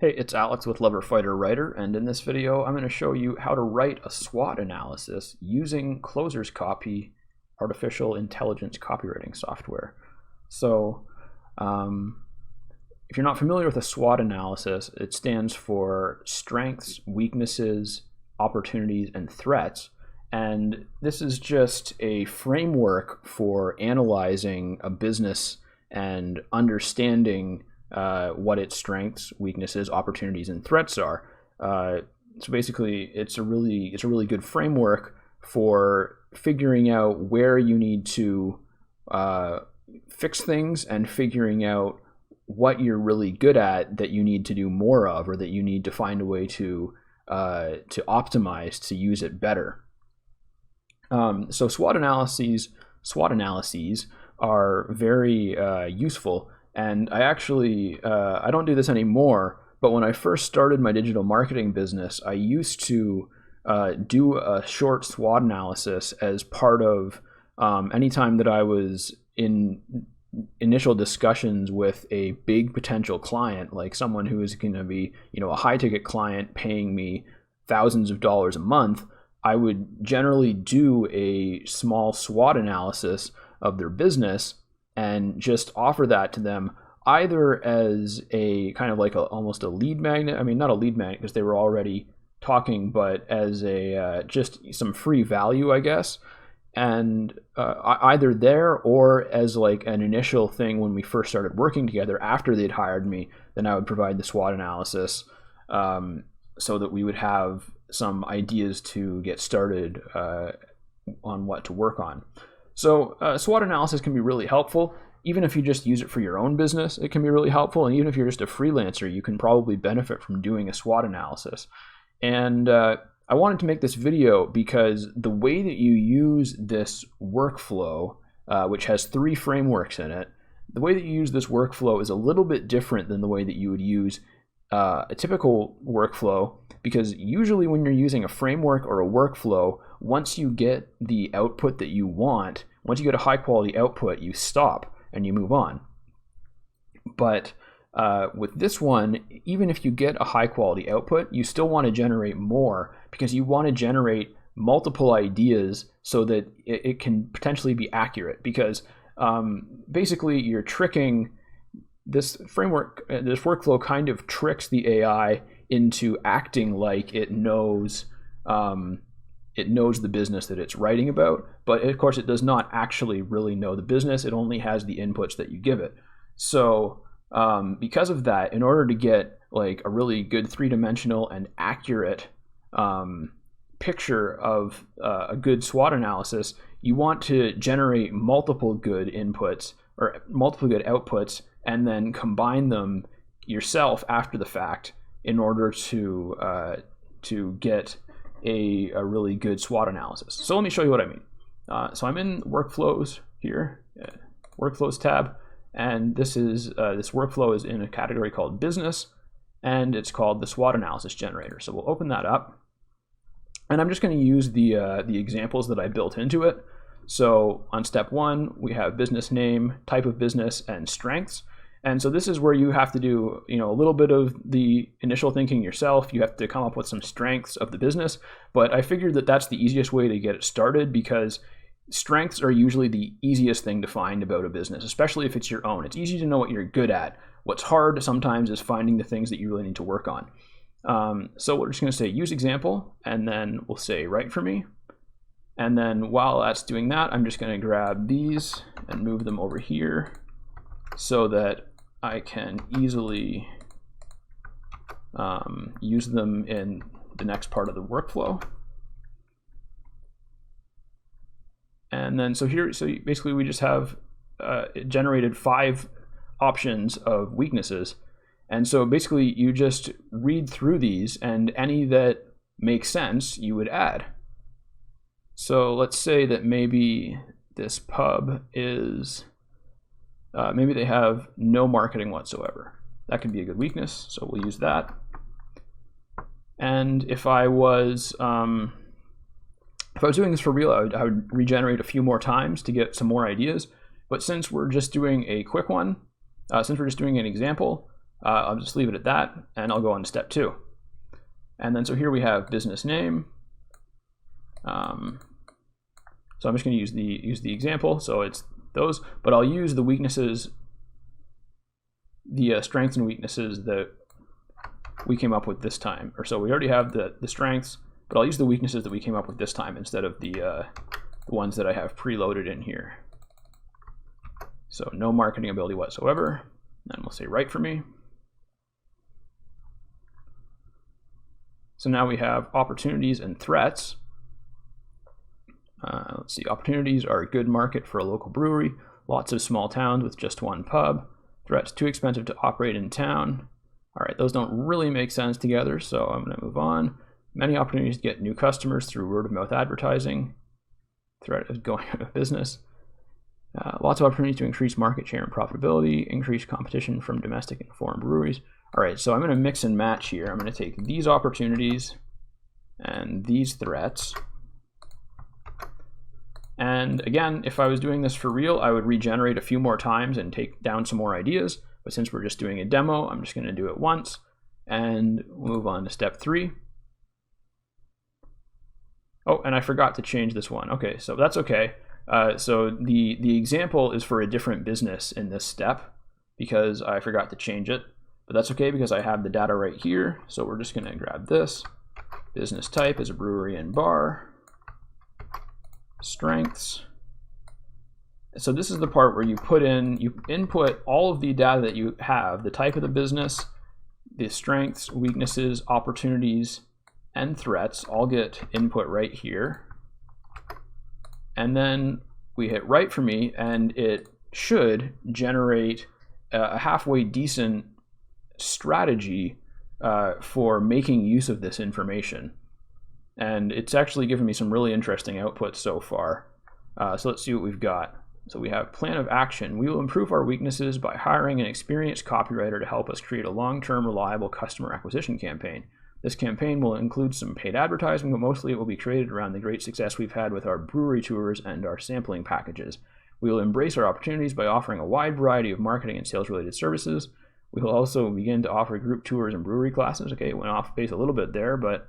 Hey, it's Alex with LoverFighterWriter, and in this video I'm going to show you how to write a SWOT analysis using ClosersCopy artificial intelligence copywriting software. So if you're not familiar with a SWOT analysis, it stands for strengths, weaknesses, opportunities, and threats. And this is just a framework for analyzing a business and understanding what its strengths, weaknesses, opportunities, and threats are. So basically, it's a really good framework for figuring out where you need to fix things and figuring out what you're really good at that you need to do more of, or that you need to find a way to optimize to use it better. So SWOT analyses are very useful. And I actually, I don't do this anymore, but when I first started my digital marketing business, I used to do a short SWOT analysis as part of anytime that I was in initial discussions with a big potential client, like someone who is going to be, a high ticket client paying me thousands of dollars a month. I would generally do a small SWOT analysis of their business and just offer that to them, either as a kind of like almost a lead magnet. I mean, not a lead magnet because they were already talking, but as a just some free value, I guess. And either there or as like an initial thing when we first started working together after they'd hired me, then I would provide the SWOT analysis so that we would have some ideas to get started on what to work on. So SWOT analysis can be really helpful. Even if you just use it for your own business, it can be really helpful. And even if you're just a freelancer, you can probably benefit from doing a SWOT analysis. And I wanted to make this video because the way that you use this workflow, which has 3 frameworks in it, the way that you use this workflow is a little bit different than the way that you would use a typical workflow, because usually when you're using a framework or a workflow, once you get the output that you want, once you get a high quality output, you stop and you move on. But with this one, even if you get a high quality output, you still want to generate more, because you want to generate multiple ideas so that it can potentially be accurate. Because basically you're tricking this framework, this workflow kind of tricks the AI into acting like it knows the business that it's writing about, but of course it does not actually really know the business. It only has the inputs that you give it. So because of that, in order to get like a really good 3-dimensional and accurate picture of a good SWOT analysis, you want to generate multiple good inputs or multiple good outputs and then combine them yourself after the fact in order to get a really good SWOT analysis. So let me show you what I mean. So I'm in workflows here, workflows tab, and this workflow is in a category called business, and it's called the SWOT analysis generator. So we'll open that up, and I'm just going to use the examples that I built into it. So on step 1, we have business name, type of business, and strengths. And so this is where you have to do, a little bit of the initial thinking yourself. You have to come up with some strengths of the business. But I figured that that's the easiest way to get it started, because strengths are usually the easiest thing to find about a business, especially if it's your own. It's easy to know what you're good at. What's hard sometimes is finding the things that you really need to work on. So we're just going to say use example, and then we'll say write for me. And then while that's doing that, I'm just going to grab these and move them over here so that I can easily use them in the next part of the workflow. And then so basically we just have it generated 5 options of weaknesses. And so basically you just read through these, and any that make sense you would add. So let's say that maybe this pub is maybe they have no marketing whatsoever. That could be a good weakness, so we'll use that. And if I was doing this for real, I would regenerate a few more times to get some more ideas. But since we're just doing a quick one, since we're just doing an example, I'll just leave it at that, and I'll go on to step 2. And then so here we have business name. So I'm just going to use the example. So it's those, but I'll use the weaknesses, the strengths and weaknesses that we came up with this time. Or so we already have the strengths, but I'll use the weaknesses that we came up with this time instead of the ones that I have preloaded in here. So no marketing ability whatsoever. And we'll say write for me. So now we have opportunities and threats. Let's see, opportunities are a good market for a local brewery, lots of small towns with just one pub. Threats, too expensive to operate in town. All right, those don't really make sense together, so I'm going to move on. Many opportunities to get new customers through word-of-mouth advertising. Threat is going out of business. Lots of opportunities to increase market share and profitability, increase competition from domestic and foreign breweries. All right, so I'm going to mix and match here. I'm going to take these opportunities and these threats. And again, if I was doing this for real, I would regenerate a few more times and take down some more ideas. But since we're just doing a demo, I'm just going to do it once and move on to step 3. Oh, and I forgot to change this one. Okay, so that's okay. So the example is for a different business in this step because I forgot to change it. But that's okay because I have the data right here. So we're just going to grab this. Business type is a brewery and bar. Strengths. So this is the part where you input all of the data that you have, the type of the business, the strengths, weaknesses, opportunities, and threats all get input right here. And then we hit write for me, and it should generate a halfway decent strategy for making use of this information. And it's actually given me some really interesting outputs so far. So let's see what we've got. So we have plan of action. We will improve our weaknesses by hiring an experienced copywriter to help us create a long-term, reliable customer acquisition campaign. This campaign will include some paid advertising, but mostly it will be created around the great success we've had with our brewery tours and our sampling packages. We will embrace our opportunities by offering a wide variety of marketing and sales-related services. We will also begin to offer group tours and brewery classes. Okay, it went off base a little bit there, but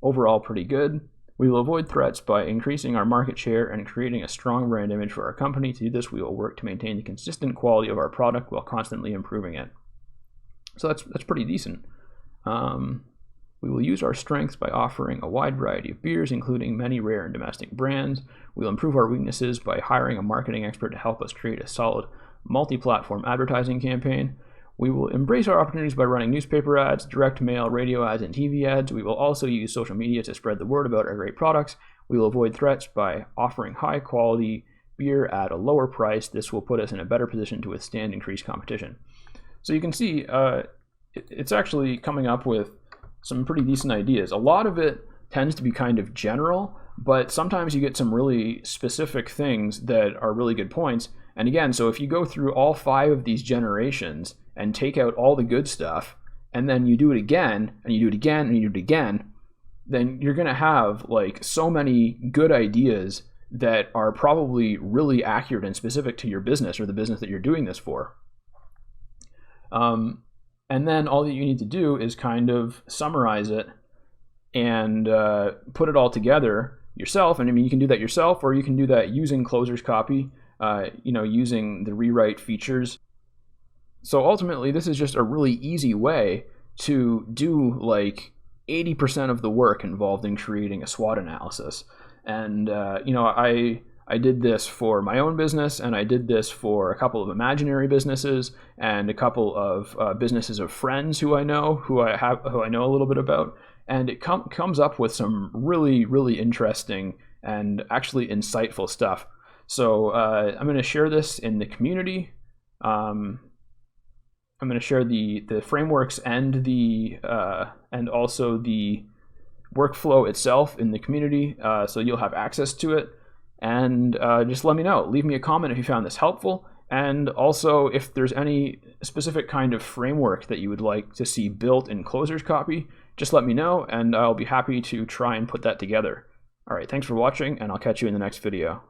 overall pretty good. We will avoid threats by increasing our market share and creating a strong brand image for our company. To do this, we will work to maintain the consistent quality of our product while constantly improving it. So that's pretty decent. We will use our strengths by offering a wide variety of beers, including many rare and domestic brands. We will improve our weaknesses by hiring a marketing expert to help us create a solid multi-platform advertising campaign. We will embrace our opportunities by running newspaper ads, direct mail, radio ads, and TV ads. We will also use social media to spread the word about our great products. We will avoid threats by offering high-quality beer at a lower price. This will put us in a better position to withstand increased competition. So you can see it's actually coming up with some pretty decent ideas. A lot of it tends to be kind of general, but sometimes you get some really specific things that are really good points. And again, so if you go through all 5 of these generations and take out all the good stuff, and then you do it again, and you do it again, and you do it again, then you're going to have like so many good ideas that are probably really accurate and specific to your business or the business that you're doing this for. And then all that you need to do is kind of summarize it and put it all together yourself. And I mean, you can do that yourself, or you can do that using ClosersCopy, using the rewrite features. So ultimately, this is just a really easy way to do like 80% of the work involved in creating a SWOT analysis. And, I did this for my own business, and I did this for a couple of imaginary businesses and a couple of businesses of friends who I know, who I know a little bit about. And it comes up with some really, really interesting and actually insightful stuff. So I'm going to share this in the community. I'm going to share the frameworks and also the workflow itself in the community, so you'll have access to it. And just let me know. Leave me a comment if you found this helpful. And also, if there's any specific kind of framework that you would like to see built in ClosersCopy, just let me know, and I'll be happy to try and put that together. All right, thanks for watching, and I'll catch you in the next video.